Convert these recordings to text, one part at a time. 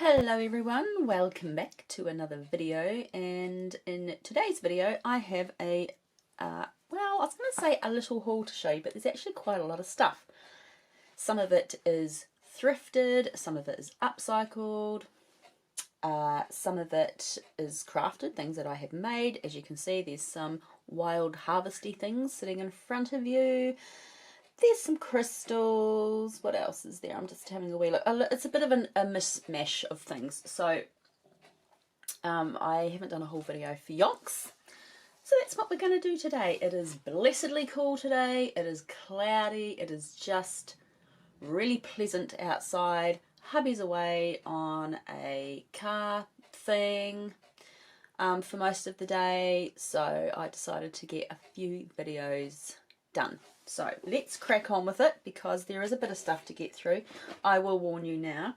Hello everyone, welcome back to another video, and in today's video I have a, well, I was going to say a little haul to show you, but there's actually quite a lot of stuff. Some of it is thrifted, some of it is upcycled, some of it is crafted, things that I have made. As you can see, there's some wild harvesty things sitting in front of you. There's some crystals. What else is there? I'm just having a wee look. It's a bit of a mishmash of things. So I haven't done a whole video for yonks. So that's what we're going to do today. It is blessedly cool today. It is cloudy. It is just really pleasant outside. Hubby's away on a car thing for most of the day. So I decided to get a few videos done. So let's crack on with it because there is a bit of stuff to get through. I will warn you now,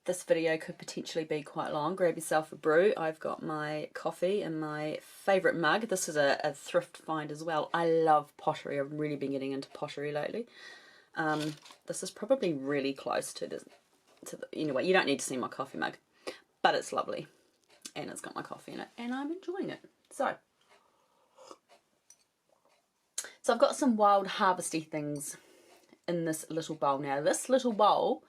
this video could potentially be quite long. Grab yourself a brew. I've got my coffee in my favourite mug. This is a thrift find as well. I love pottery. I've really been getting into pottery lately. This is probably really close to the anyway, you don't need to see my coffee mug, but it's lovely and it's got my coffee in it and I'm enjoying it. So I've got some wild harvesty things in this little bowl. Now this little bowl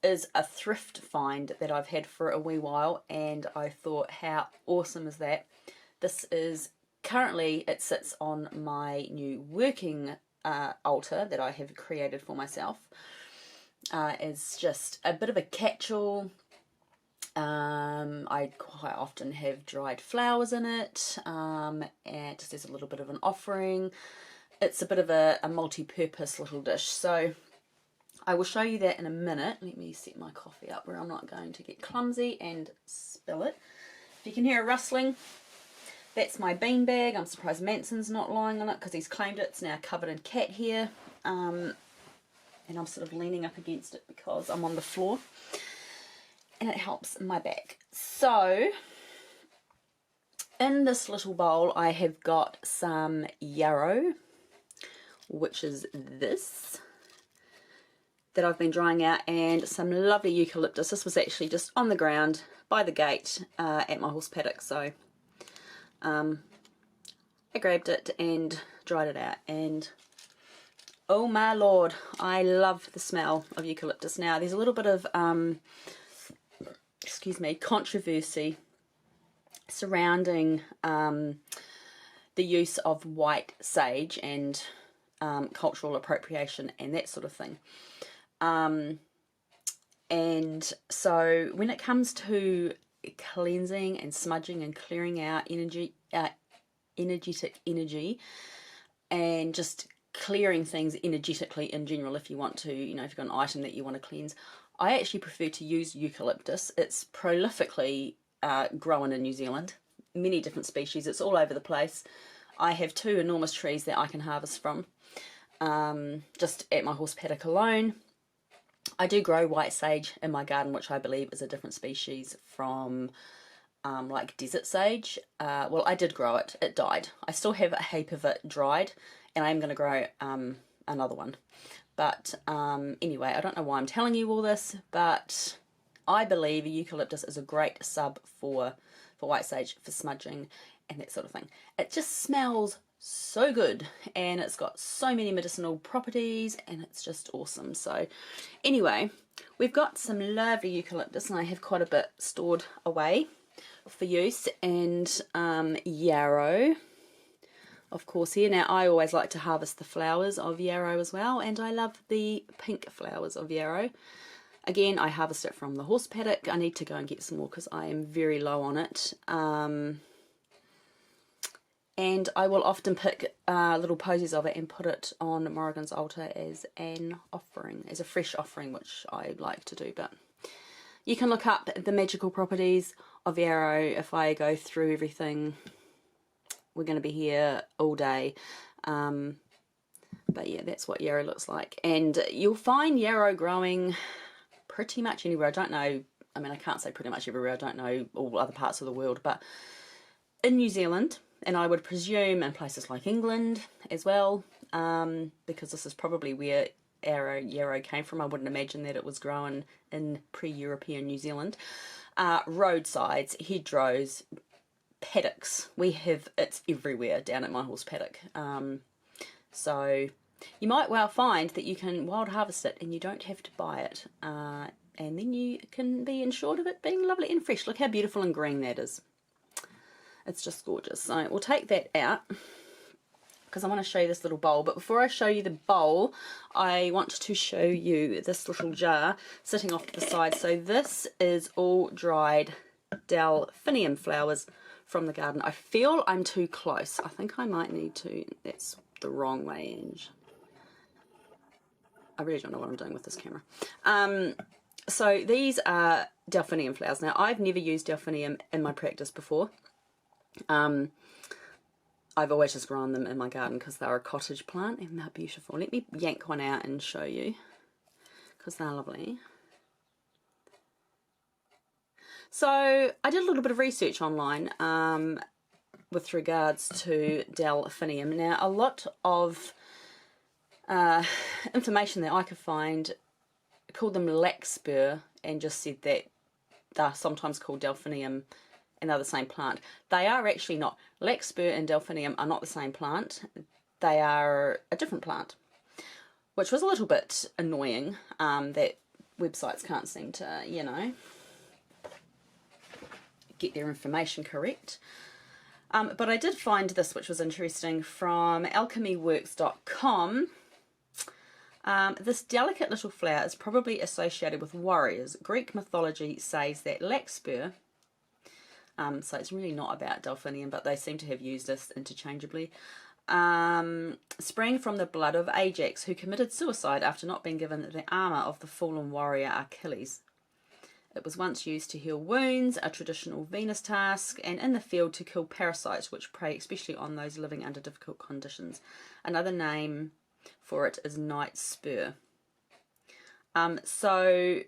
is a thrift find that I've had for a wee while, and I thought, how awesome is that? This is currently, it sits on my new working altar that I have created for myself. It's just a bit of a catch-all. I quite often have dried flowers in it, and just as a little bit of an offering. It's a bit of a multi-purpose little dish, so I will show you that in a minute. Let me set my coffee up where I'm not going to get clumsy and spill it. If you can hear a rustling, that's my beanbag. I'm surprised Manson's not lying on it because he's claimed it. It's now covered in cat hair, and I'm sort of leaning up against it because I'm on the floor. And it helps my back. So in this little bowl I have got some yarrow, which is this, that I've been drying out, and some lovely eucalyptus. This was actually just on the ground by the gate at my horse paddock, so I grabbed it and dried it out, and oh my lord, I love the smell of eucalyptus. Now there's a little bit of excuse me, controversy surrounding the use of white sage and cultural appropriation and that sort of thing. And so when it comes to cleansing and smudging and clearing out energetic energy and just clearing things energetically in general, if you want to, you know, if you've got an item that you want to cleanse, I actually prefer to use eucalyptus. It's prolifically grown in New Zealand, many different species. It's all over the place. I have 2 enormous trees that I can harvest from, just at my horse paddock alone. I do grow white sage in my garden, which I believe is a different species from like desert sage. Well, I did grow it. It died. I still have a heap of it dried, and I am going to grow another one. But anyway, I don't know why I'm telling you all this, but I believe eucalyptus is a great sub for white sage, for smudging and that sort of thing. It just smells so good, and it's got so many medicinal properties, and it's just awesome. So anyway, we've got some lovely eucalyptus, and I have quite a bit stored away for use, and yarrow, of course, here. Now I always like to harvest the flowers of yarrow as well, and I love the pink flowers of yarrow. Again, I harvest it from the horse paddock. I need to go and get some more because I am very low on it. And I will often pick little posies of it and put it on Morrigan's altar as an offering, as a fresh offering, which I like to do. But you can look up the magical properties of yarrow. If I go through everything, we're going to be here all day. But yeah, that's what yarrow looks like. And you'll find yarrow growing pretty much anywhere. I don't know, I mean, I can't say pretty much everywhere. I don't know all other parts of the world, but in New Zealand, and I would presume in places like England as well, because this is probably where yarrow came from. I wouldn't imagine that it was grown in pre-European New Zealand. Roadsides, hedgerows, paddocks. It's everywhere down at my horse paddock. So you might well find that you can wild harvest it and you don't have to buy it. And then you can be ensured of it being lovely and fresh. Look how beautiful and green that is. It's just gorgeous. So we'll take that out because I want to show you this little bowl. But before I show you the bowl, I want to show you this little jar sitting off to the side. So this is all dried delphinium flowers from the garden. I feel I'm too close. I think I might need to, that's the wrong way, Ange. I really don't know what I'm doing with this camera. So these are delphinium flowers. Now, I've never used delphinium in my practice before. I've always just grown them in my garden because they're a cottage plant and they're beautiful. Let me yank one out and show you because they're lovely. So I did a little bit of research online with regards to delphinium. Now, a lot of information that I could find called them larkspur and just said that they're sometimes called delphinium and they're the same plant. They are actually not. Larkspur and delphinium are not the same plant. They are a different plant, which was a little bit annoying that websites can't seem to, you know, get their information correct. But I did find this, which was interesting, from alchemyworks.com. This delicate little flower is probably associated with warriors. Greek mythology says that larkspur, so it's really not about delphinium, but they seem to have used this interchangeably, sprang from the blood of Ajax, who committed suicide after not being given the armour of the fallen warrior Achilles. It was once used to heal wounds, a traditional Venus task, and in the field to kill parasites which prey especially on those living under difficult conditions. Another name for it is night spur. So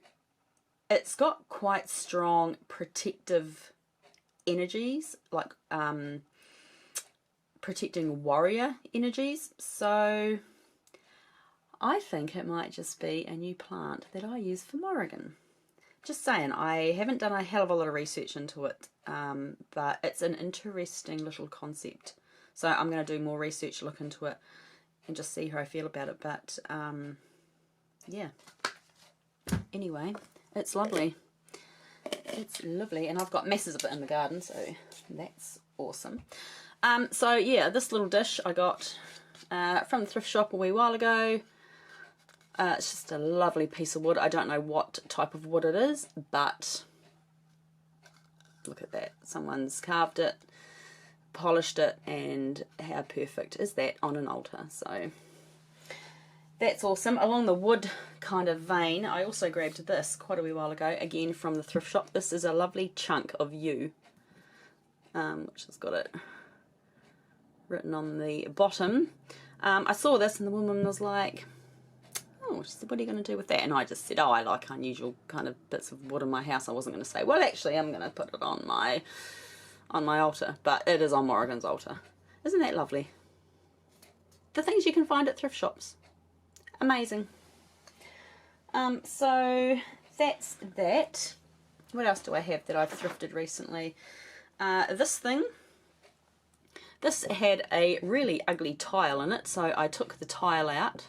it's got quite strong protective energies, like protecting warrior energies. So I think it might just be a new plant that I use for Morrigan. Just saying, I haven't done a hell of a lot of research into it, but it's an interesting little concept. So I'm going to do more research, look into it, and just see how I feel about it. But yeah, anyway, it's lovely. It's lovely, and I've got masses of it in the garden, so that's awesome. So yeah, this little dish I got from the thrift shop a wee while ago. It's just a lovely piece of wood. I don't know what type of wood it is, but look at that. Someone's carved it, polished it, and how perfect is that on an altar. So that's awesome. Along the wood kind of vein, I also grabbed this quite a wee while ago, again from the thrift shop. This is a lovely chunk of yew, which has got it written on the bottom. I saw this and the woman was like, oh, she said, what are you going to do with that? And I just said, oh, I like unusual kind of bits of wood in my house. I wasn't going to say, well, actually, I'm going to put it on my altar. But it is on Morrigan's altar. Isn't that lovely? The things you can find at thrift shops. Amazing. So that's that. What else do I have that I've thrifted recently? This thing. This had a really ugly tile in it, so I took the tile out.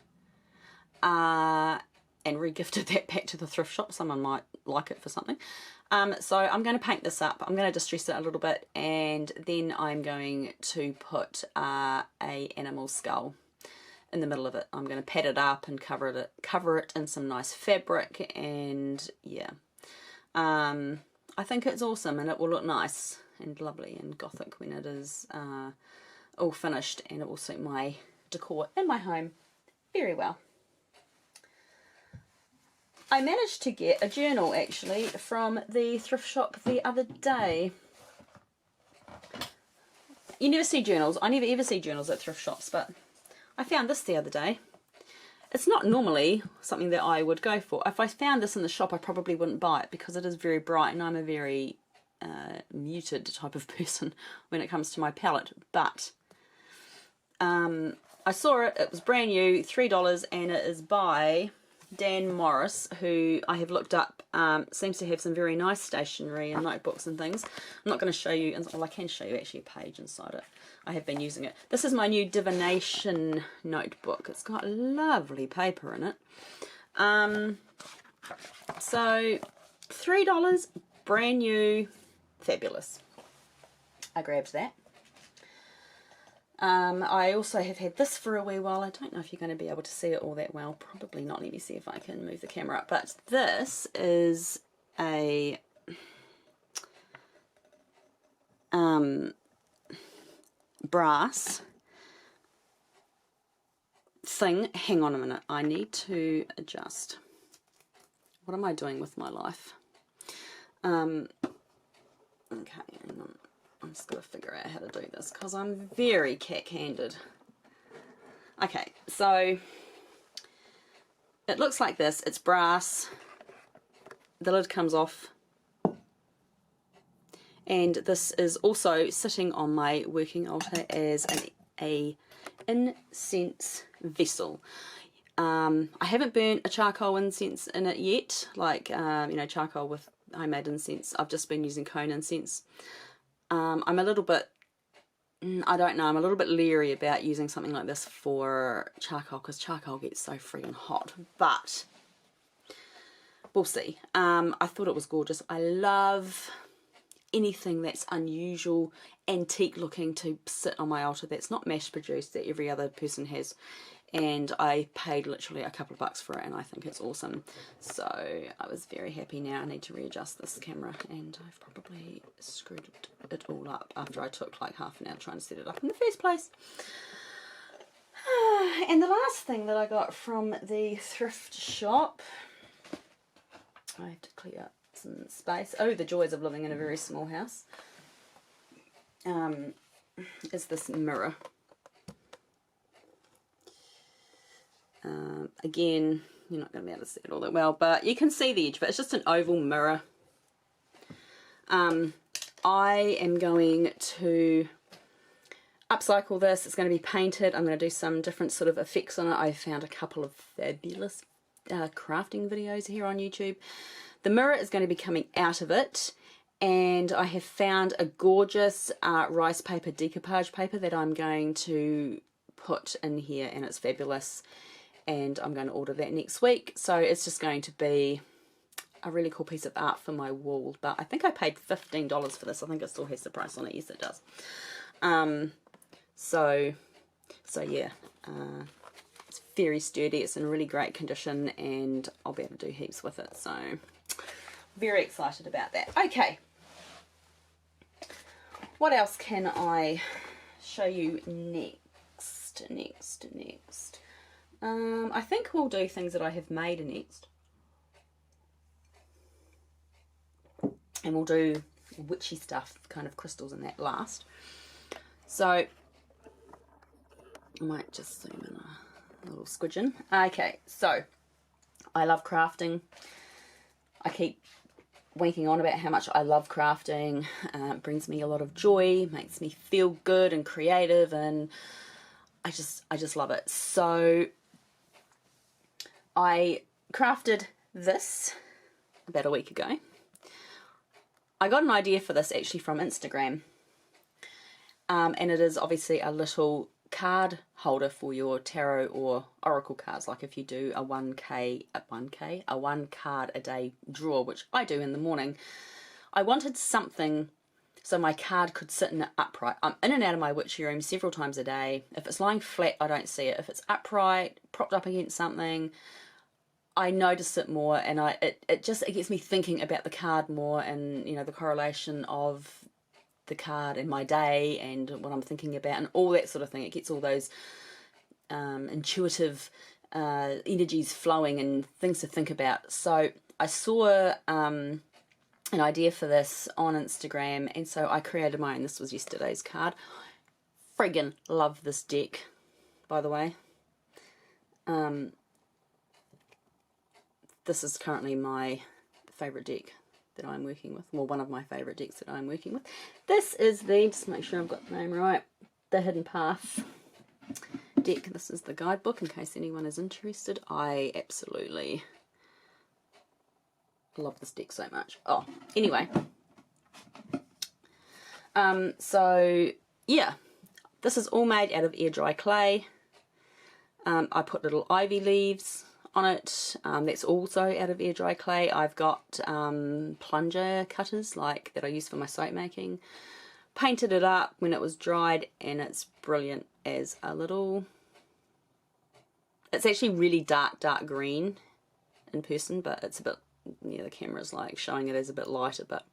And re-gifted that back to the thrift shop. Someone might like it for something. So I'm going to paint this up. I'm going to distress it a little bit, and then I'm going to put a animal skull in the middle of it. I'm going to pad it up and cover it in some nice fabric, and yeah, I think it's awesome, and it will look nice and lovely and gothic when it is all finished, and it will suit my decor in my home very well. I managed to get a journal, actually, from the thrift shop the other day. You never see journals. I never ever see journals at thrift shops, but I found this the other day. It's not normally something that I would go for. If I found this in the shop, I probably wouldn't buy it because it is very bright, and I'm a very muted type of person when it comes to my palette. But I saw it, it was brand new, $3, and it is by Dan Morris, who I have looked up. Seems to have some very nice stationery and notebooks and things. I'm not going to show you, well, I can show you actually a page inside it. I have been using it. This is my new divination notebook. It's got lovely paper in it. So $3, brand new, fabulous. I grabbed that. I also have had this for a wee while. I don't know if you're going to be able to see it all that well. Probably not. Let me see if I can move the camera up. But this is a brass thing. Hang on a minute. I need to adjust. What am I doing with my life? Okay, hang on. I'm just going to figure out how to do this because I'm very cack-handed. Okay, so it looks like this. It's brass. The lid comes off. And this is also sitting on my working altar as an incense vessel. I haven't burnt a charcoal incense in it yet, like, you know, charcoal with homemade incense. I've just been using cone incense. I'm a little bit, I don't know, I'm a little bit leery about using something like this for charcoal because charcoal gets so freaking hot, but we'll see. I thought it was gorgeous. I love anything that's unusual, antique looking to sit on my altar that's not mass produced, that every other person has. And I paid literally a couple of bucks for it, and I think it's awesome. So I was very happy. Now I need to readjust this camera, and I've probably screwed it all up after I took like half an hour trying to set it up in the first place. And the last thing that I got from the thrift shop, I have to clear up some space. Oh, the joys of living in a very small house. Is this mirror. Again, you're not going to be able to see it all that well, but you can see the edge, but it's just an oval mirror. I am going to upcycle this. It's going to be painted. I'm going to do some different sort of effects on it. I found a couple of fabulous crafting videos here on YouTube. The mirror is going to be coming out of it, and I have found a gorgeous rice paper decoupage paper that I'm going to put in here, and it's fabulous. And I'm going to order that next week. So it's just going to be a really cool piece of art for my wall. But I think I paid $15 for this. I think it still has the price on it. Yes, it does. So yeah, it's very sturdy. It's in really great condition, and I'll be able to do heaps with it. So very excited about that. Okay, what else can I show you next? I think we'll do things that I have made next. And we'll do witchy stuff, kind of crystals and that last. So, I might just zoom in a little squidgen. Okay, so, I love crafting. I keep wanking on about how much I love crafting. It brings me a lot of joy, makes me feel good and creative, and I just love it. So I crafted this about a week ago. I got an idea for this actually from Instagram, and it is obviously a little card holder for your tarot or oracle cards. Like if you do a 1 card a day draw, which I do in the morning, I wanted something so my card could sit in an upright. I'm in and out of my witchy room several times a day. If it's lying flat, I don't see it. If it's upright, propped up against something, I notice it more, and it gets me thinking about the card more, and you know, the correlation of the card and my day and what I'm thinking about and all that sort of thing. It gets all those intuitive energies flowing and things to think about. So I saw an idea for this on Instagram, and so I created mine. This was yesterday's card. Friggin' love this deck, by the way. This is currently my favourite deck that I'm working with. Well, one of my favourite decks that I'm working with. This is the, just make sure I've got the name right, the Hidden Path deck. This is the guidebook in case anyone is interested. I absolutely love this deck so much. Oh, anyway. So, yeah. This is all made out of air dry clay. I put little ivy leaves on it. That's also out of air dry clay. I've got plunger cutters like that I use for my soap making. Painted it up when it was dried, and it's brilliant as a little... It's actually really dark green in person, but it's a bit... Yeah, the camera's like showing it as a bit lighter, but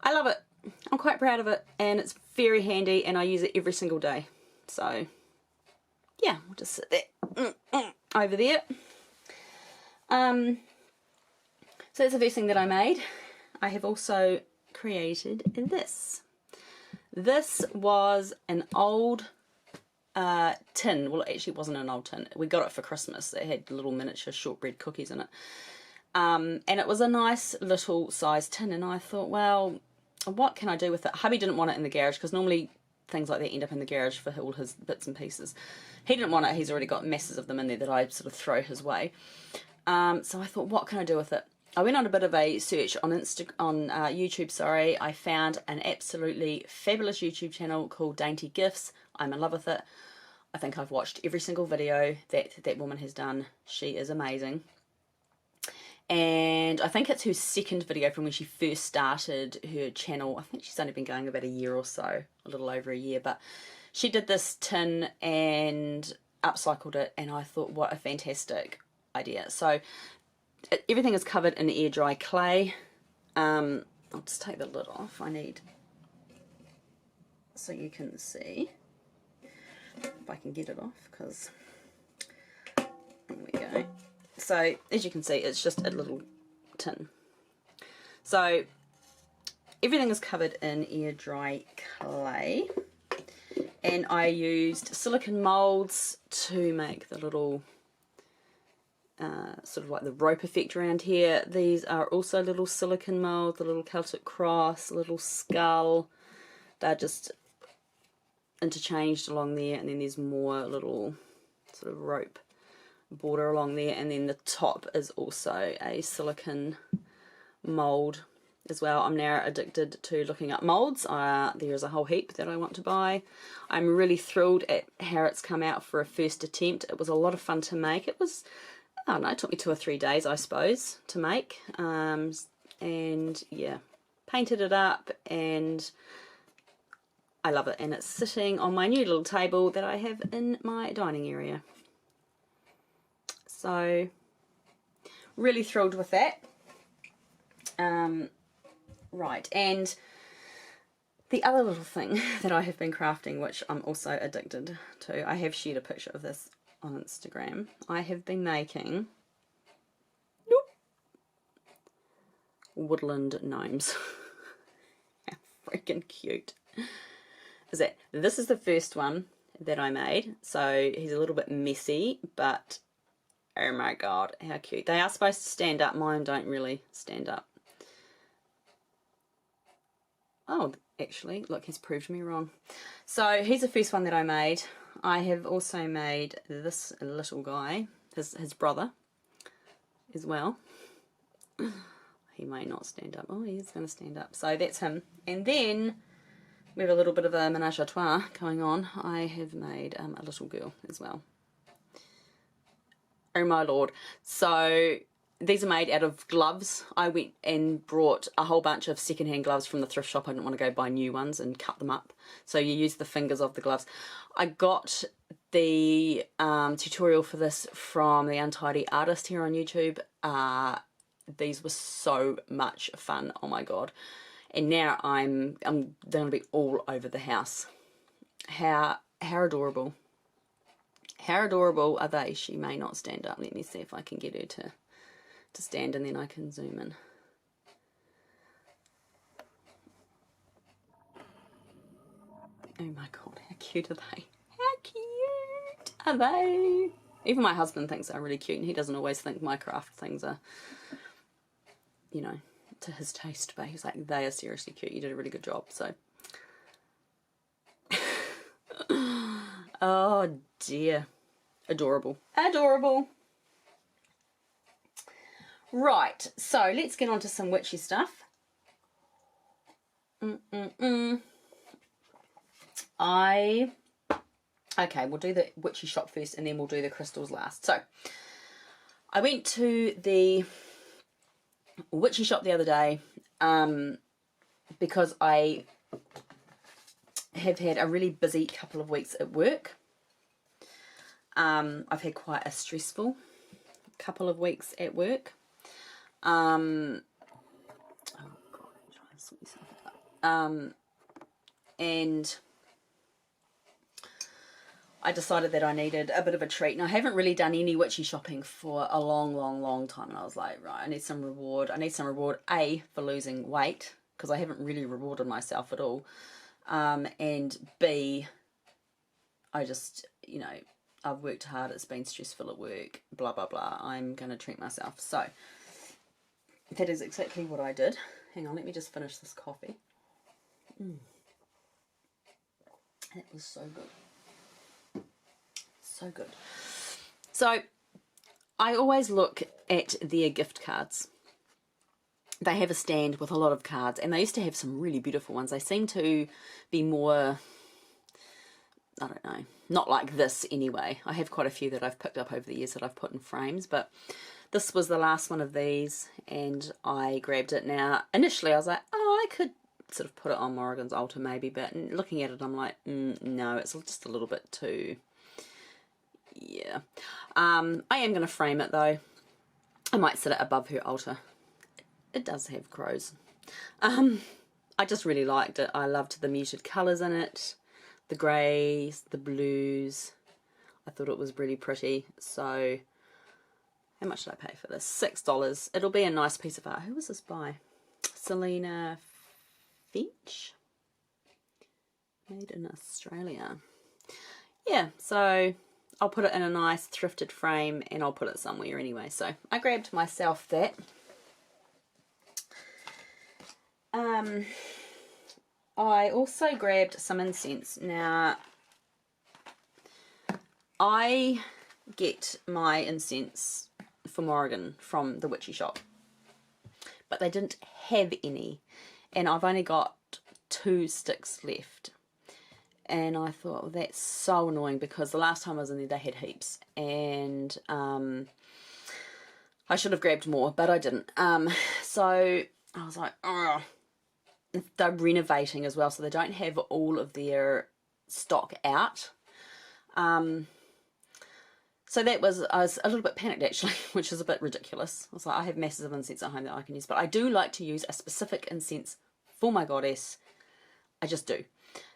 I love it. I'm quite proud of it, and it's very handy, and I use it every single day. So, yeah, we'll just sit there over there. So that's the first thing that I made. I have also created this. This was an old tin. Well, it actually wasn't an old tin. We got it for Christmas. It had little miniature shortbread cookies in it. And it was a nice little size tin, and I thought, well, what can I do with it? Hubby didn't want it in the garage, because normally things like that end up in the garage for all his bits and pieces. He didn't want it. He's already got masses of them in there that I sort of throw his way. So I thought, what can I do with it? I went on a bit of a search on YouTube. Sorry, I found an absolutely fabulous YouTube channel called Dainty Gifts. I'm in love with it. I think I've watched every single video that woman has done. She is amazing. And I think it's her second video from when she first started her channel. I think she's only been going about a year or so, a little over a year. But she did this tin and upcycled it, and I thought, what a fantastic idea. So everything is covered in air dry clay. I'll just take the lid off. I need, so you can see if I can get it off, because there we go. So as you can see, it's just a little tin. So everything is covered in air dry clay, and I used silicone molds to make the little sort of like the rope effect around here. These are also little silicone molds, the little Celtic cross, little skull. They're just interchanged along there, and then there's more little sort of rope border along there, and then the top is also a silicone mold as well. I'm now addicted to looking up molds. There is a whole heap that I want to buy. I'm really thrilled at how it's come out for a first attempt. It was a lot of fun to make. It was, I don't know, it took me 2 or 3 days, I suppose, to make. And yeah, painted it up, and I love it. And it's sitting on my new little table that I have in my dining area. So, really thrilled with that. Right, and the other little thing that I have been crafting, which I'm also addicted to, I have shared a picture of this on Instagram. I have been making woodland gnomes. How freaking cute is that? This is the first one that I made, so he's a little bit messy, but oh my god, how cute. They are supposed to stand up. Mine don't really stand up. Oh, actually, look, he's proved me wrong. So here's the first one that I made. I have also made this little guy, his brother, as well. He may not stand up. Oh, he's going to stand up. So that's him. And then we have a little bit of a menage a trois going on. I have made a little girl as well. Oh my lord. So these are made out of gloves. I went and brought a whole bunch of secondhand gloves from the thrift shop. I didn't want to go buy new ones and cut them up. So you use the fingers of the gloves. I got the tutorial for this from the Untidy Artist here on YouTube. These were so much fun. Oh my god. And now they're going to be all over the house. How adorable. How adorable are they? She may not stand up. Let me see if I can get her to stand, and then I can zoom in. Oh my god, how cute are they? How cute are they? Even my husband thinks they're really cute, and he doesn't always think my craft things are, you know, to his taste, but he's like, they are seriously cute. You did a really good job. So Oh dear. Adorable. Adorable. Right, so let's get on to some witchy stuff. Okay, we'll do the witchy shop first and then we'll do the crystals last. So, I went to the witchy shop the other day because I have had a really busy couple of weeks at work. I've had quite a stressful couple of weeks at work. Oh God, I'm trying to sort myself out. And I decided that I needed a bit of a treat. And I haven't really done any witchy shopping for a long time. And I was like, right, I need some reward. I need some reward, A, for losing weight, because I haven't really rewarded myself at all. And B, I just, you know, I've worked hard. It's been stressful at work, blah, blah, blah. I'm going to treat myself. So that is exactly what I did. Hang on, let me just finish this coffee. That was so good. So good. So I always look at their gift cards. They have a stand with a lot of cards, and they used to have some really beautiful ones. They seem to be more, I don't know, not like this anyway. I have quite a few that I've picked up over the years that I've put in frames, but this was the last one of these, and I grabbed it. Now, initially I was like, oh, I could sort of put it on Morrigan's altar maybe, but looking at it I'm like, no, it's just a little bit too, yeah. I am going to frame it though. I might set it above her altar. It does have crows. I just really liked it. I loved the muted colours in it, the greys, the blues. I thought it was really pretty. So how much did I pay for this? $6. It'll be a nice piece of art. Who was this by? Selena Finch? Made in Australia. Yeah, so I'll put it in a nice thrifted frame and I'll put it somewhere anyway. So I grabbed myself that. I also grabbed some incense. Now, I get my incense for Morrigan from the witchy shop, but they didn't have any, and I've only got 2 sticks left. And I thought, well, that's so annoying, because the last time I was in there they had heaps, and I should have grabbed more, but I didn't. So I was like, oh, they're renovating as well, so they don't have all of their stock out. So that was, I was a little bit panicked actually, which is a bit ridiculous. I was like, I have masses of incense at home that I can use, but I do like to use a specific incense for my goddess. I just do.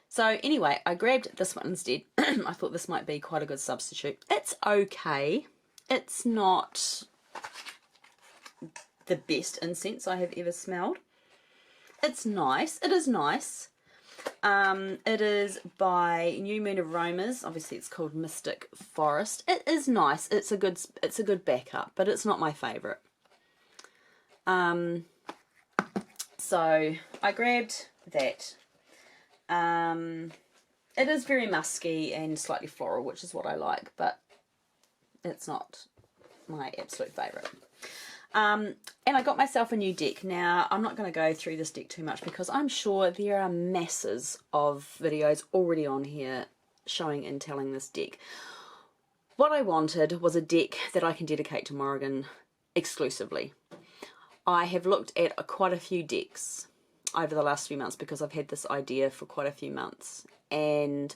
So anyway, I grabbed this one instead. I thought this might be quite a good substitute. It's okay. It's not the best incense I have ever smelled. It's nice. It is nice. It is by New Moon Aromas. Obviously it's called Mystic Forest. It is nice. It's a good backup, but it's not my favourite. So I grabbed that. It is very musky and slightly floral, which is what I like, but it's not my absolute favourite. And I got myself a new deck. Now, I'm not going to go through this deck too much because I'm sure there are masses of videos already on here showing and telling this deck. What I wanted was a deck that I can dedicate to Morrigan exclusively. I have looked at quite a few decks over the last few months because I've had this idea for quite a few months. And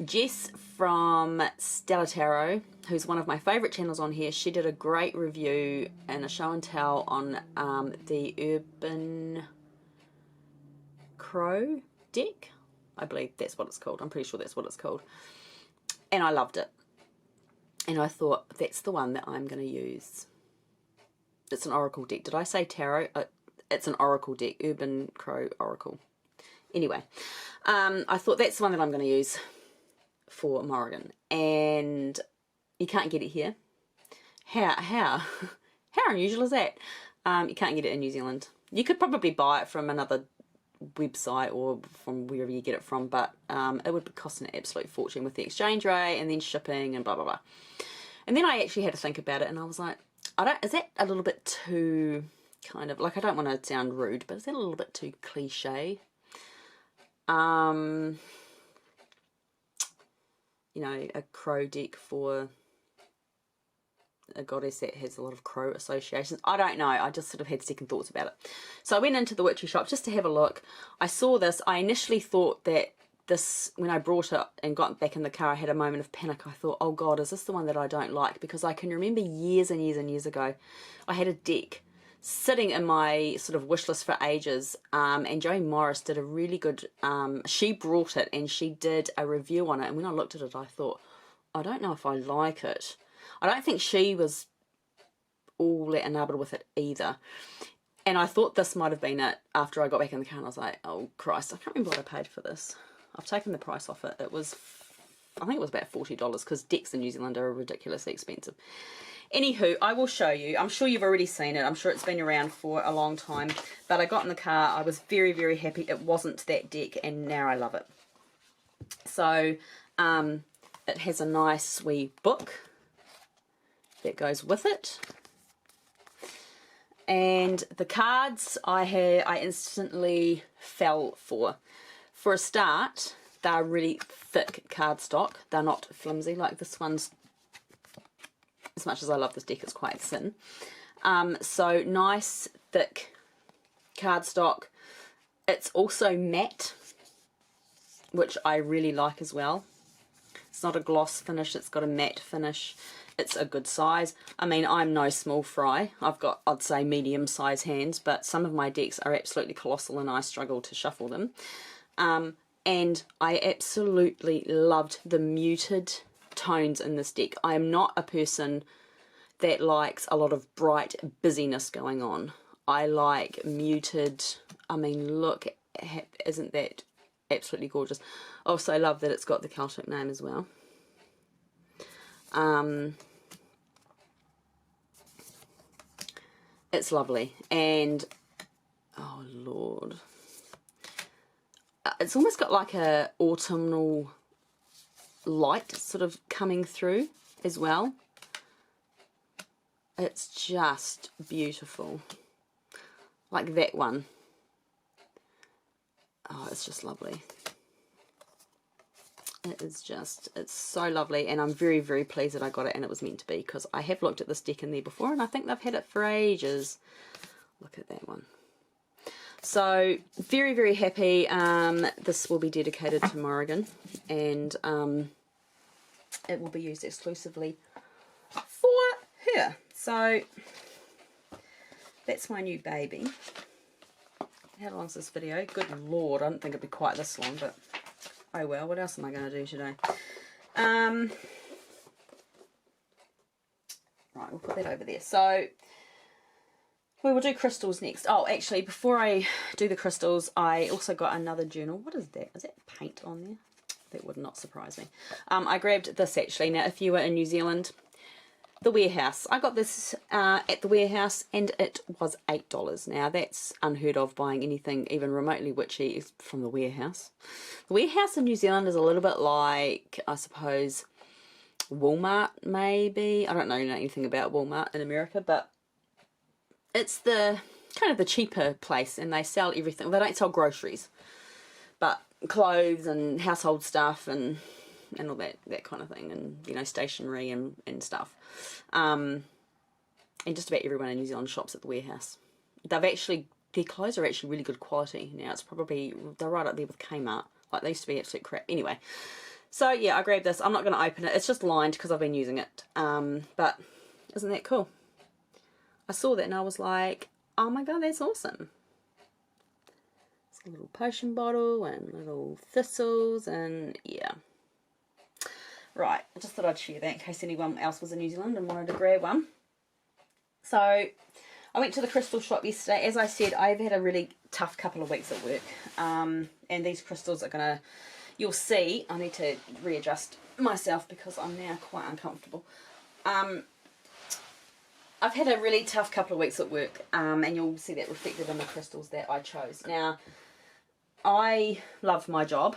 Jess from Stella Tarot, who's one of my favourite channels on here, she did a great review and a show and tell on the Urban Crow deck. I believe that's what it's called. I'm pretty sure that's what it's called. And I loved it. And I thought, that's the one that I'm going to use. It's an oracle deck. Did I say tarot? It's an oracle deck. Urban Crow Oracle. Anyway, I thought that's the one that I'm going to use for Morrigan, and you can't get it here. How unusual is that? You can't get it in New Zealand. You could probably buy it from another website or from wherever you get it from, but it would cost an absolute fortune with the exchange rate and then shipping and blah blah blah. And then I actually had to think about it, and I was like, is that a little bit too kind of, like, I don't want to sound rude, but is that a little bit too cliche? You know, a crow deck for a goddess that has a lot of crow associations. I don't know. I just sort of had second thoughts about it. So I went into the Witchy shop just to have a look. I saw this. I initially thought that this, when I brought it and got back in the car, I had a moment of panic. I thought, oh God, is this the one that I don't like? Because I can remember years and years and years ago, I had a deck sitting in my sort of wish list for ages, and Joey Morris did a really good, she brought it and she did a review on it, and when I looked at it I thought, I don't know if I like it. I don't think she was all that enamored with it either. And I thought this might have been it after I got back in the car, and I was like, oh Christ, I can't remember what I paid for this. I've taken the price off it. It was, I think it was about $40, because decks in New Zealand are ridiculously expensive. Anywho, I will show you. I'm sure you've already seen it. I'm sure it's been around for a long time. But I got in the car. I was very, very happy it wasn't that deck, and now I love it. So, it has a nice wee book that goes with it. And the cards I instantly fell for. For a start, they're really thick cardstock. They're not flimsy like this one's. As much as I love this deck, it's quite thin. So nice thick cardstock. It's also matte, which I really like as well. It's not a gloss finish, it's got a matte finish. It's a good size. I mean, I'm no small fry. I've got, I'd say, medium size hands, but some of my decks are absolutely colossal and I struggle to shuffle them. And I absolutely loved the muted tones in this deck. I am not a person that likes a lot of bright busyness going on. I like muted. I mean, look, isn't that absolutely gorgeous? I also love that it's got the Celtic name as well. It's lovely, and oh Lord, it's almost got like a autumnal light sort of coming through as well. It's just beautiful, like that one. Oh, it's just lovely. It is just, it's so lovely, and I'm very, very pleased that I got it and it was meant to be, because I have looked at this deck in there before and I think they've had it for ages. Look at that one. So very, very happy. This will be dedicated to Morrigan, and it will be used exclusively for her. So that's my new baby. How long's this video? Good Lord, I didn't think it'd be quite this long, but oh well, what else am I going to do today? Right, we'll put that over there. So we will do crystals next. Oh, actually, before I do the crystals, I also got another journal. What is that? Is that paint on there? That would not surprise me. I grabbed this actually. Now, if you were in New Zealand, the Warehouse. I got this at the Warehouse and it was $8. Now, that's unheard of, buying anything even remotely witchy from the Warehouse. The Warehouse in New Zealand is a little bit like, I suppose, Walmart maybe. I don't know anything about Walmart in America, but it's the kind of the cheaper place, and they sell everything. Well, they don't sell groceries, but clothes and household stuff and all that kind of thing, and you know, stationery and stuff. And just about everyone in New Zealand shops at the Warehouse. Their clothes are actually really good quality. Now it's probably, they're right up there with Kmart. Like, they used to be absolute crap. Anyway, so yeah, I grabbed this. I'm not going to open it. It's just lined because I've been using it. But isn't that cool? I saw that and I was like, oh my god, that's awesome. It's a little potion bottle and little thistles, and yeah. Right, I just thought I'd share that in case anyone else was in New Zealand and wanted to grab one. So I went to the crystal shop yesterday. As I said, I've had a really tough couple of weeks at work, and these crystals are gonna, you'll see, I need to readjust myself because I'm now quite uncomfortable. I've had a really tough couple of weeks at work, and you'll see that reflected in the crystals that I chose. Now, I love my job.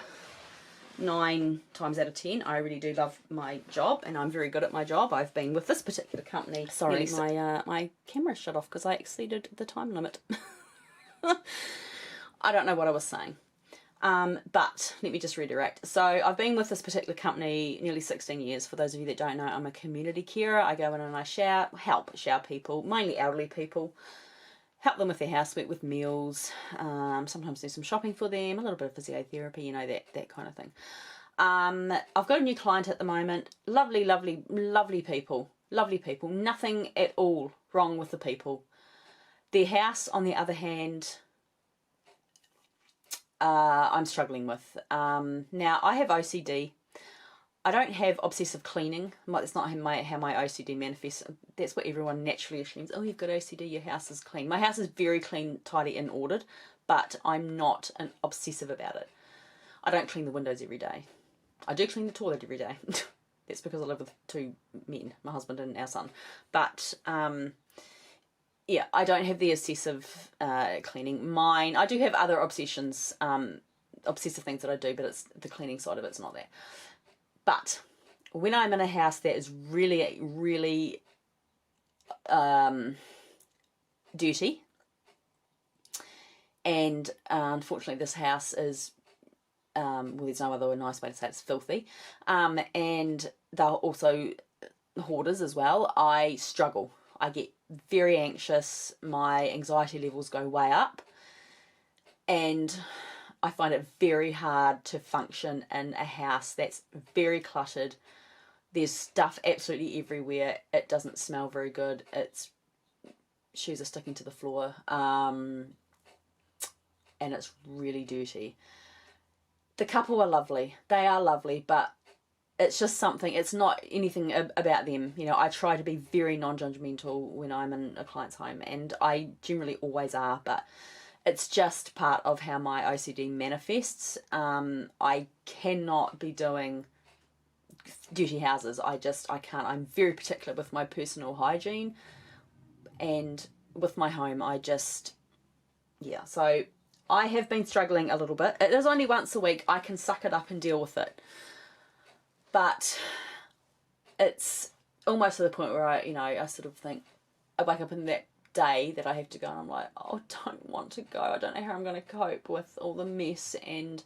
9 times out of 10, I really do love my job, and I'm very good at my job. I've been with this particular company. Sorry, my camera shut off because I exceeded the time limit. I don't know what I was saying. But let me just redirect. So I've been with this particular company nearly 16 years. For those of you that don't know, I'm a community carer. I go in and I help shower people, mainly elderly people, help them with their housework, with meals, sometimes do some shopping for them, a little bit of physiotherapy, you know, that kind of thing. I've got a new client at the moment. Lovely, lovely, lovely people. Lovely people. Nothing at all wrong with the people. Their house, on the other hand, I'm struggling with. Now, I have OCD. I don't have obsessive cleaning. That's not how my OCD manifests. That's what everyone naturally assumes. Oh, you've got OCD, your house is clean. My house is very clean, tidy and ordered, but I'm not an obsessive about it. I don't clean the windows every day. I do clean the toilet every day. That's because I live with 2 men, my husband and our son. But, yeah, I don't have the obsessive cleaning. I do have other obsessions, obsessive things that I do, but it's the cleaning side of it's not there. But when I'm in a house that is really, really dirty, and unfortunately this house is, well, there's no other nice way to say it, it's filthy, and they're also hoarders as well, I struggle. I get very anxious, my anxiety levels go way up, and I find it very hard to function in a house that's very cluttered. There's stuff absolutely everywhere. It doesn't smell very good. Shoes are sticking to the floor, and it's really dirty. The couple are lovely. They are lovely, but it's just something. It's not anything about them. You know, I try to be very non-judgmental when I'm in a client's home, and I generally always are, but it's just part of how my OCD manifests. I cannot be doing dirty houses. I can't. I'm very particular with my personal hygiene, and with my home, yeah. So I have been struggling a little bit. It is only once a week. I can suck it up and deal with it. But it's almost to the point where I sort of think, I wake up in that day that I have to go and I'm like, oh, I don't want to go. I don't know how I'm going to cope with all the mess, and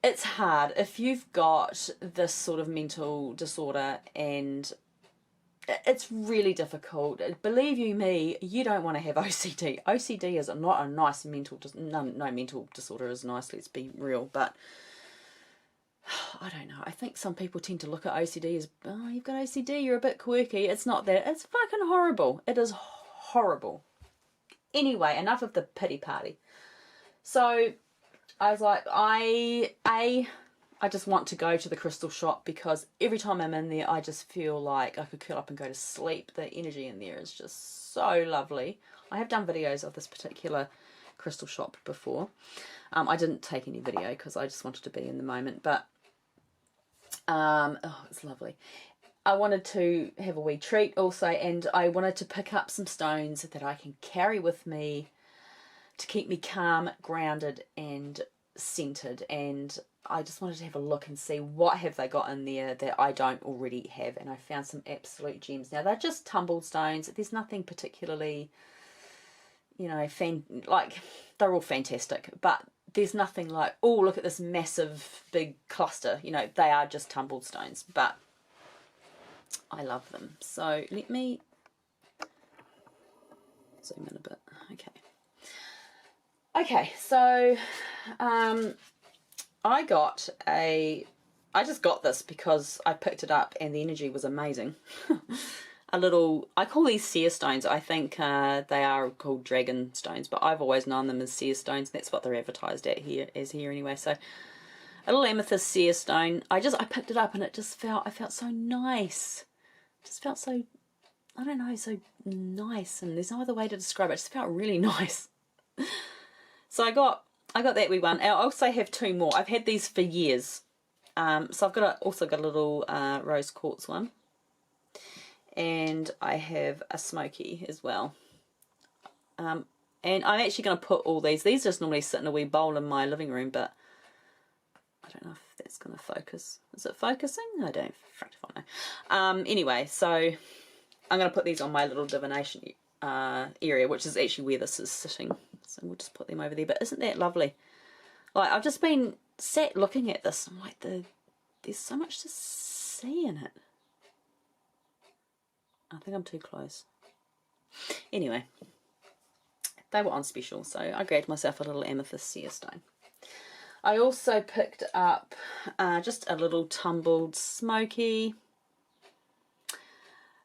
it's hard if you've got this sort of mental disorder, and it's really difficult. Believe you me, you don't want to have OCD. OCD is not a nice mental no mental disorder is nice, let's be real, but I don't know. I think some people tend to look at OCD as, oh, you've got OCD, you're a bit quirky. It's not that. It's fucking horrible. It is horrible. Anyway, enough of the pity party. So I was like, I just want to go to the crystal shop, because every time I'm in there, I just feel like I could curl up and go to sleep. The energy in there is just so lovely. I have done videos of this particular crystal shop before. I didn't take any video because I just wanted to be in the moment, but oh, it's lovely. I wanted to have a wee treat also, and I wanted to pick up some stones that I can carry with me to keep me calm, grounded and centered, and I just wanted to have a look and see what have they got in there that I don't already have, and I found some absolute gems. Now, they're just tumbled stones. There's nothing particularly, you know, like, they're all fantastic, but there's nothing like, oh, look at this massive big cluster. You know, they are just tumbled stones, but I love them. So let me zoom in a bit. Okay, so I just got this because I picked it up and the energy was amazing. I call these seer stones. I think they are called dragon stones, but I've always known them as seer stones. That's what they're advertised here anyway. So a little amethyst seer stone. I picked it up and I felt so nice. It just felt so, I don't know, so nice, and there's no other way to describe it. It just felt really nice. So I got that wee one. I also have 2 more. I've had these for years. So I've also got a little rose quartz one. And I have a smoky as well. And I'm actually going to put all these just normally sit in a wee bowl in my living room, but I don't know if that's going to focus. Is it focusing? I don't know. Anyway, so I'm going to put these on my little divination area, which is actually where this is sitting. So we'll just put them over there. But isn't that lovely? Like, I've just been sat looking at this. I'm like, there's so much to see in it. I think I'm too close. Anyway, they were on special, so I grabbed myself a little amethyst seer stone. I also picked up just a little tumbled smoky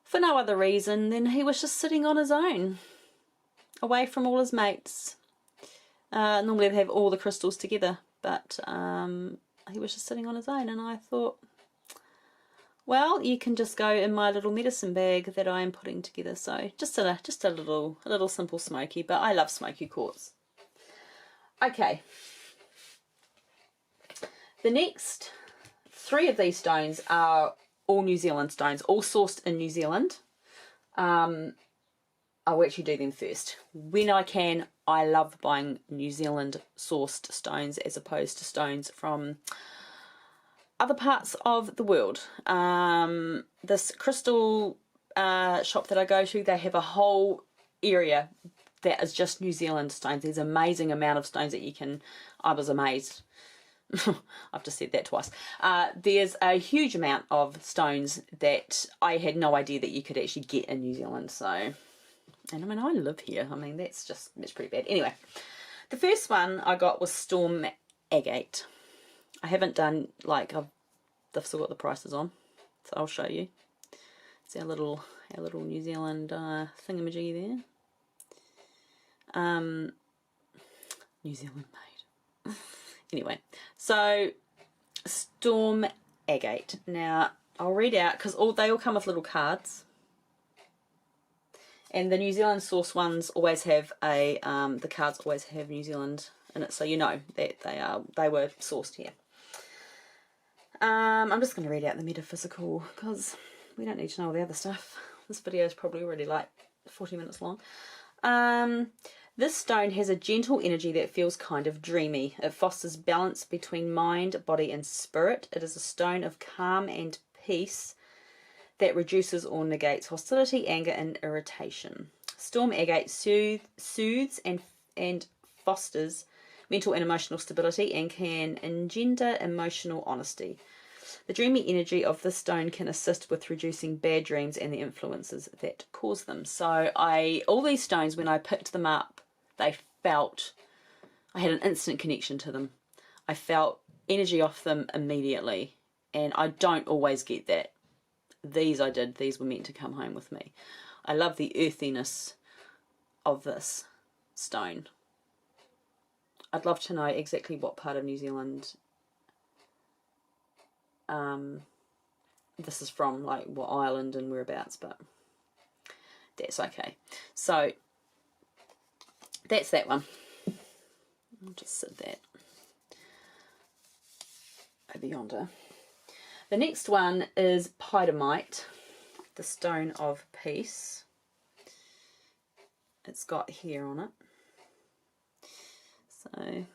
for no other reason than he was just sitting on his own, away from all his mates. Normally they have all the crystals together, but he was just sitting on his own, and I thought, well, you can just go in my little medicine bag that I am putting together. So just a little simple smoky, but I love smoky quartz. Okay. The next 3 of these stones are all New Zealand stones, all sourced in New Zealand. I'll actually do them first. When I can, I love buying New Zealand sourced stones as opposed to stones from other parts of the world. This crystal shop that I go to, they have a whole area that is just New Zealand stones. There's an amazing amount of stones that you can... I was amazed. I've just said that twice. There's a huge amount of stones that I had no idea that you could actually get in New Zealand. So, and I mean, I live here. I mean, that's pretty bad. Anyway, the first one I got was Storm Agate. I haven't done, like, I've still got the prices on, so I'll show you. It's our little New Zealand thingamajiggy there. New Zealand made. Anyway, so Storm Agate. Now, I'll read out, because they all come with little cards. And the New Zealand source ones always have the cards always have New Zealand in it, so you know that they were sourced here. I'm just going to read out the metaphysical, because we don't need to know all the other stuff. This video is probably already like 40 minutes long. This stone has a gentle energy that feels kind of dreamy. It fosters balance between mind, body and spirit. It is a stone of calm and peace that reduces or negates hostility, anger and irritation. Storm Agate soothes and fosters mental and emotional stability and can engender emotional honesty. The dreamy energy of this stone can assist with reducing bad dreams and the influences that cause them. So all these stones, when I picked them up, I had an instant connection to them. I felt energy off them immediately, and I don't always get that. These I did. These were meant to come home with me. I love the earthiness of this stone. I'd love to know exactly what part of New Zealand this is from, like what island and whereabouts, but that's okay. So that's that one. I'll just sit that over yonder. The next one is Pidamite, the stone of peace. It's got hair on it. So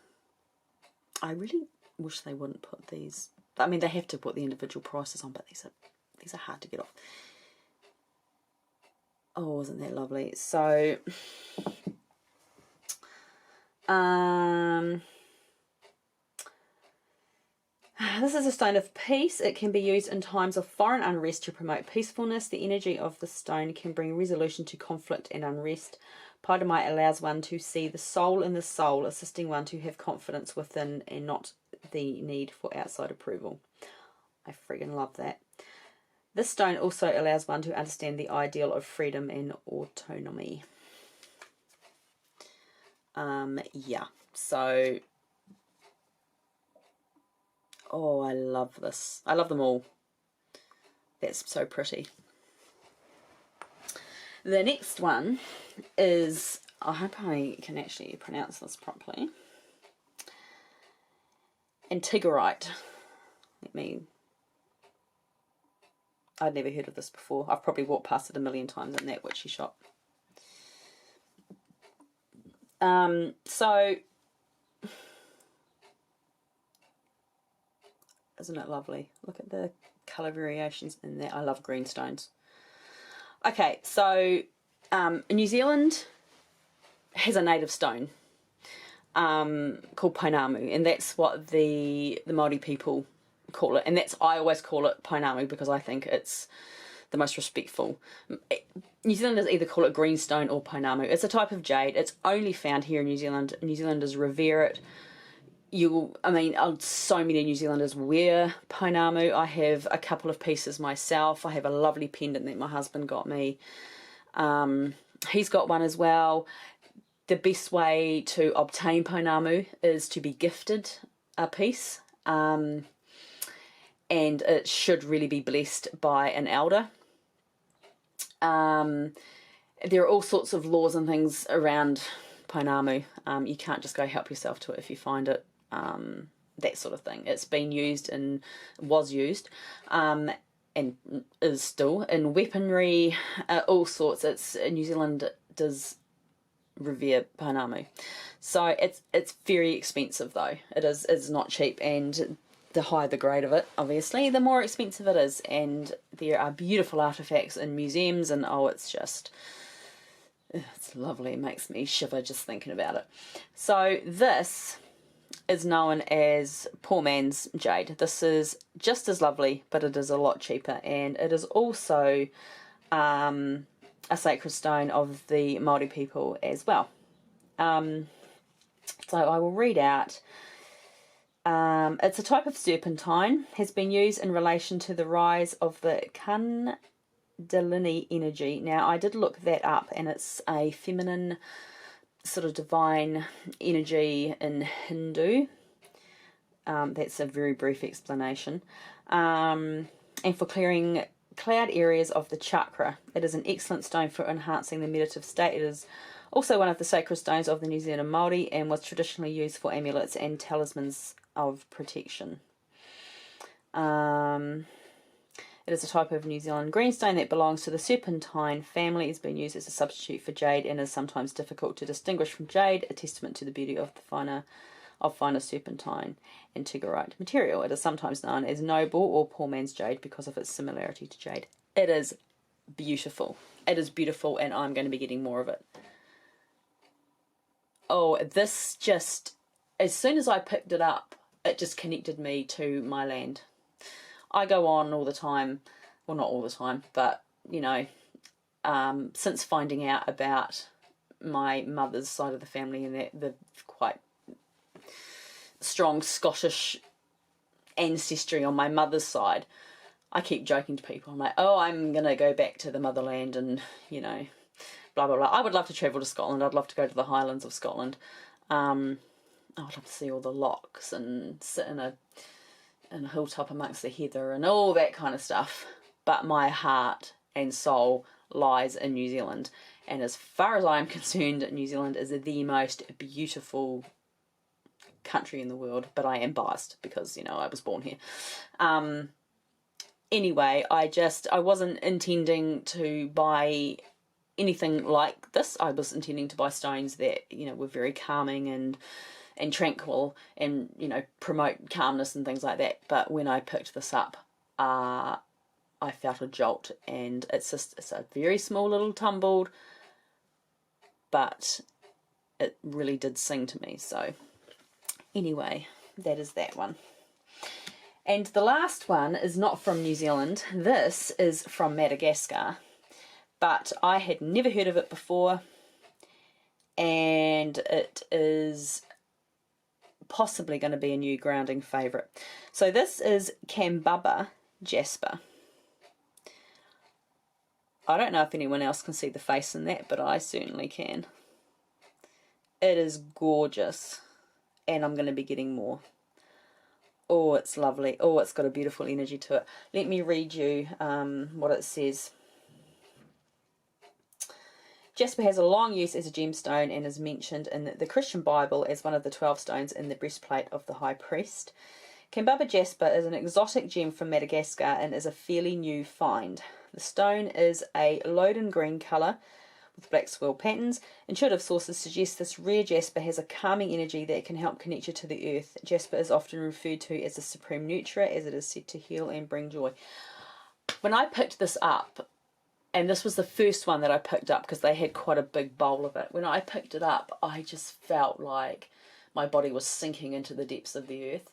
I really wish they wouldn't put these. I mean, they have to put the individual prices on, but these are hard to get off. Oh, isn't that lovely? So this is a stone of peace. It can be used in times of foreign unrest to promote peacefulness. The energy of the stone can bring resolution to conflict and unrest. Pidamite allows one to see the soul in the soul, assisting one to have confidence within and not the need for outside approval. I friggin' love that. This stone also allows one to understand the ideal of freedom and autonomy. Yeah, so... Oh, I love this. I love them all. That's so pretty. The next one is, I hope I can actually pronounce this properly, Antigarite. I'd never heard of this before. I've probably walked past it a million times in that witchy shop. So, isn't it lovely? Look at the colour variations in there. I love green stones. Okay, so New Zealand has a native stone called Painamu, and that's what the Māori people call it. And I always call it Painamu because I think it's the most respectful. New Zealanders either call it greenstone or Painamu. It's a type of jade. It's only found here in New Zealand. New Zealanders revere it. So many New Zealanders wear Painamu. I have a couple of pieces myself. I have a lovely pendant that my husband got me. He's got one as well. The best way to obtain Painamu is to be gifted a piece. And it should really be blessed by an elder. There are all sorts of laws and things around Painamu. You can't just go help yourself to it if you find it. That sort of thing. It's been used and was used, and is still in weaponry, all sorts. New Zealand does revere Painamu, so it's very expensive though. It's not cheap, and the higher the grade of it, obviously, the more expensive it is. And there are beautiful artifacts in museums, and it's lovely. It makes me shiver just thinking about it. So this is known as poor man's jade. This is just as lovely, but it is a lot cheaper, and it is also a sacred stone of the Māori people as well. So I will read out. It's a type of serpentine, has been used in relation to the rise of the Kundalini energy. Now, I did look that up, and it's a feminine sort of divine energy in Hindu. That's a very brief explanation. And for clearing cloud areas of the chakra. It is an excellent stone for enhancing the meditative state. It is also one of the sacred stones of the New Zealand Māori and was traditionally used for amulets and talismans of protection. It is a type of New Zealand greenstone that belongs to the serpentine family. It's been used as a substitute for jade and is sometimes difficult to distinguish from jade, a testament to the beauty of the finer serpentine and tigerite material. It is sometimes known as noble or poor man's jade because of its similarity to jade. It is beautiful. It is beautiful, and I'm going to be getting more of it. Oh, this just, as soon as I picked it up, it just connected me to my land. I go on all the time, well, not all the time, but, you know, since finding out about my mother's side of the family and the quite strong Scottish ancestry on my mother's side, I keep joking to people. I'm like, oh, I'm going to go back to the motherland and, you know, blah, blah, blah. I would love to travel to Scotland. I'd love to go to the Highlands of Scotland. I would love to see all the lochs and sit in a hilltop amongst the heather and all that kind of stuff. But my heart and soul lies in New Zealand. And as far as I'm concerned, New Zealand is the most beautiful country in the world. But I am biased because, you know, I was born here. Anyway, I wasn't intending to buy anything like this. I was intending to buy stones that, you know, were very calming and tranquil and, you know, promote calmness and things like that. But when I picked this up, I felt a jolt, and it's a very small little tumbled, but it really did sing to me. So anyway, that is that one. And the last one is not from New Zealand. This is from Madagascar, but I had never heard of it before, and it is possibly going to be a new grounding favourite. So this is Kambaba Jasper. I don't know if anyone else can see the face in that, but I certainly can. It is gorgeous, and I'm going to be getting more. Oh, it's lovely. Oh, it's got a beautiful energy to it. Let me read you what it says. Jasper has a long use as a gemstone and is mentioned in the Christian Bible as one of the 12 stones in the breastplate of the high priest. Kambaba Jasper is an exotic gem from Madagascar and is a fairly new find. The stone is a Loden green colour with black swirl patterns. Intuitive sources suggest this rare jasper has a calming energy that can help connect you to the earth. Jasper is often referred to as the supreme nurturer, as it is said to heal and bring joy. When I picked this up, and this was the first one that I picked up because they had quite a big bowl of it. When I picked it up, I just felt like my body was sinking into the depths of the earth.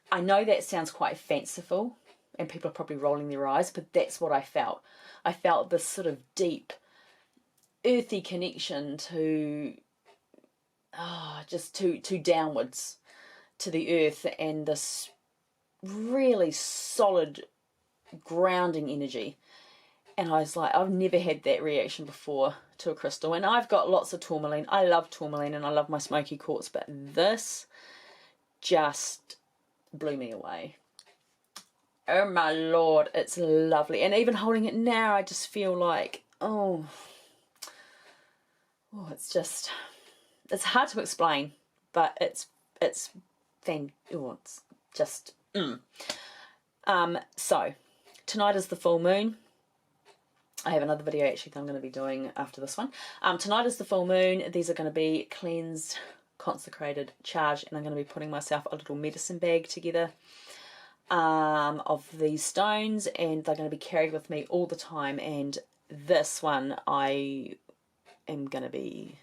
I know that sounds quite fanciful, and people are probably rolling their eyes, but that's what I felt. I felt this sort of deep, earthy connection to, just to downwards to the earth, and this really solid grounding energy. And I was like, I've never had that reaction before to a crystal. And I've got lots of tourmaline. I love tourmaline and I love my smoky quartz, but this just blew me away. Oh my Lord, it's lovely. And even holding it now, I just feel like, it's just, it's hard to explain, but it's just, So, tonight is the full moon. I have another video actually that I'm going to be doing after this one. Tonight is the full moon. These are going to be cleansed, consecrated, charged, and I'm going to be putting myself a little medicine bag together of these stones, and they're going to be carried with me all the time. And this one this is going to be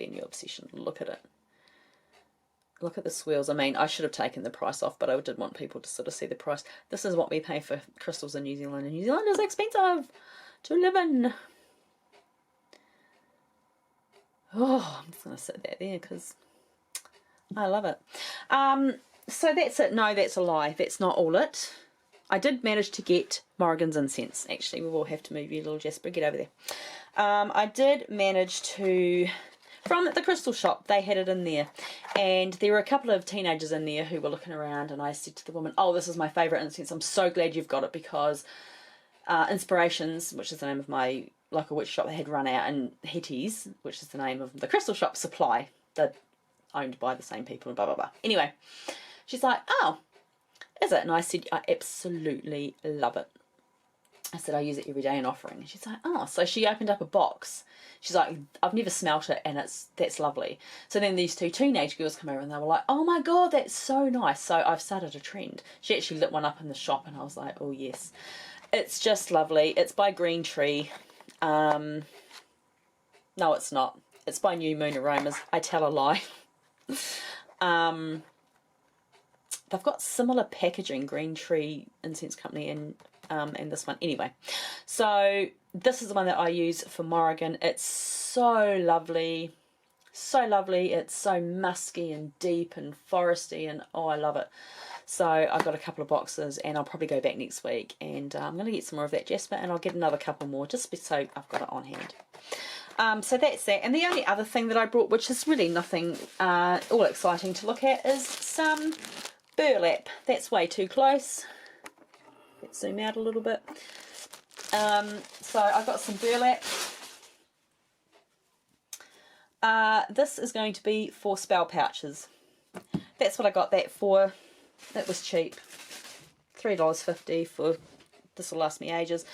a new obsession. Look at it. Look at the swirls. I mean, I should have taken the price off, but I did want people to sort of see the price. This is what we pay for crystals in New Zealand, and New Zealand is expensive to live in. I'm just going to sit that there because I love it. So that's it. No, that's a lie. That's not all it. I did manage to get Morrigan's incense. Actually, we will have to move you, little Jasper. Get over there. I did manage to, from the crystal shop, they had it in there. And there were a couple of teenagers in there who were looking around, and I said to the woman, oh, this is my favourite incense. I'm so glad you've got it because Inspirations, which is the name of my local witch shop, they had run out, and Hetty's, which is the name of the crystal shop supply, they're owned by the same people and blah blah blah. Anyway, she's like, oh, is it? And I said, I absolutely love it. I said, I use it every day in offering. And she's like, oh. So she opened up a box. She's like, I've never smelt it, and that's lovely. So then these two teenage girls come over and they were like, oh my God, that's so nice. So I've started a trend. She actually lit one up in the shop, and I was like, oh yes. It's just lovely. It's by Green Tree. No, it's not. It's by New Moon Aromas. I tell a lie. They've got similar packaging, Green Tree Incense Company, and this one. Anyway, so this is the one that I use for Morrigan. It's so lovely. So lovely. It's so musky and deep and foresty, and oh, I love it. So I've got a couple of boxes, and I'll probably go back next week, and I'm going to get some more of that jasper, and I'll get another couple more just so I've got it on hand. So that's that. And the only other thing that I brought, which is really nothing all exciting to look at, is some burlap. That's way too close. Let's zoom out a little bit. So I've got some burlap. This is going to be for spell pouches. That's what I got that for. It was cheap. $3.50 for, this will last me ages.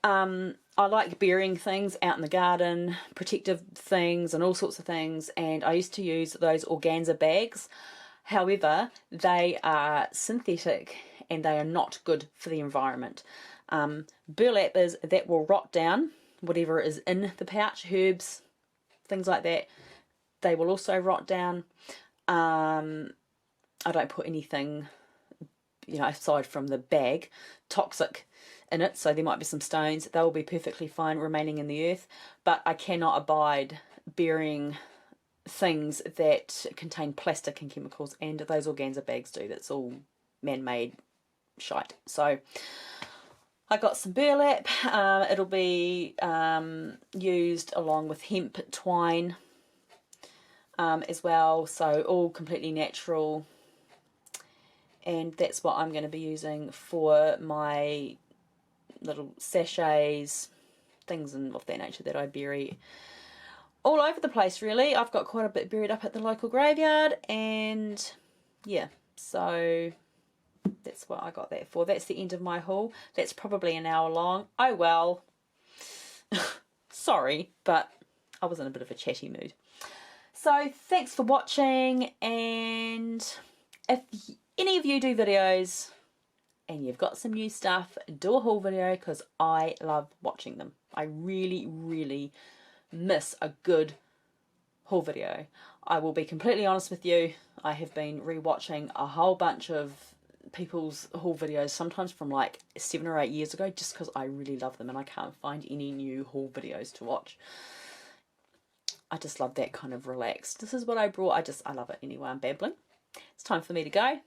I like burying things out in the garden, protective things and all sorts of things, and I used to use those organza bags. However, they are synthetic and they are not good for the environment. Burlap that will rot down whatever is in the pouch, herbs, things like that. They will also rot down. I don't put anything, aside from the bag, toxic in it, so there might be some stones. They will be perfectly fine remaining in the earth, but I cannot abide burying things that contain plastic and chemicals, and those organza bags do. That's all man-made shite. So I got some burlap. It'll be used along with hemp twine as well, so all completely natural. And that's what I'm going to be using for my little sachets, things of that nature that I bury all over the place, really. I've got quite a bit buried up at the local graveyard, and yeah, so that's what I got that for. That's the end of my haul. That's probably an hour long. Oh well. Sorry, but I was in a bit of a chatty mood. So thanks for watching, and if any of you do videos and you've got some new stuff, do a haul video, because I love watching them. I really, really miss a good haul video. I will be completely honest with you, I have been rewatching a whole bunch of people's haul videos, sometimes from like 7 or 8 years ago, just because I really love them and I can't find any new haul videos to watch. I just love that kind of relaxed. This is what I brought. I love it anyway. I'm babbling. It's time for me to go.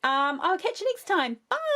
I'll catch you next time. Bye.